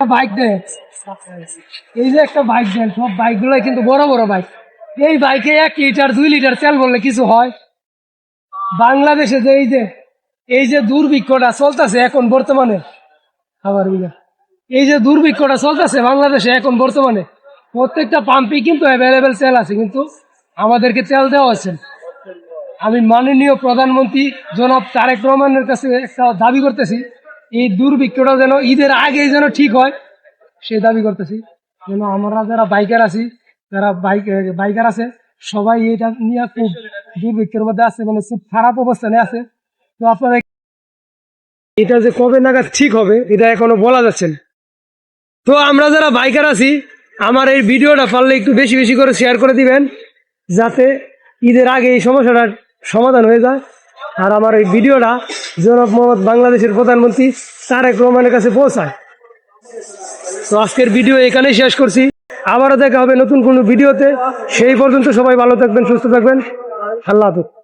Bike দেয়, এই যে একটা বাইক দেন, সব বাইক গুলাই কিন্তু বড় বড় বাইক। এই বাইকে 1 লিটার 2 লিটার তেল বললে কিছু হয়? বাংলাদেশে যে এই যে দুর্ভিক্ষটা চলতেছে এখন বর্তমানে, আবার এই যে দুর্ভিক্ষটা চলতেছে বাংলাদেশে এখন বর্তমানে, প্রত্যেকটা পাম্পে কিন্তু অ্যাভেলেবেল তেল আছে, কিন্তু আমাদেরকে তেল দেওয়া হচ্ছে না। আমি মাননীয় প্রধানমন্ত্রী জনাব তারেক রহমানের কাছে একটা দাবি করতেছি, এই দুর্ভিক্ষটা যেন ঈদের আগেই যেন ঠিক হয়, সেই দাবি করতেছি। যেন আমরা যারা বাইকার আছি, যারা বাইকার আছে, সবাই এটা নিয়ে খুব দুর্ভিক্ষের মধ্যে আছে, মানে খুব খারাপ অবস্থানে আছে। তো আপনারা এটা যে কবে নাগাদ ঠিক হবে এটা এখনো বলা যাচ্ছে না। তো আমরা যারা বাইকার আছি, আমার এই ভিডিওটা পারলে একটু বেশি বেশি করে শেয়ার করে দিবেন, যাতে ঈদের আগে এই সমস্যাটার সমাধান হয়ে যায়। আর আমার এই ভিডিওটা জনাব মোহাম্মদ বাংলাদেশের প্রধানমন্ত্রী তারেক রহমানের কাছে পৌঁছায়। তো আজকের ভিডিও এখানেই শেষ করছি, আবারও দেখা হবে নতুন কোনো ভিডিওতে। সেই পর্যন্ত সবাই ভালো থাকবেন, সুস্থ থাকবেন, আল্লাহ হাফেজ।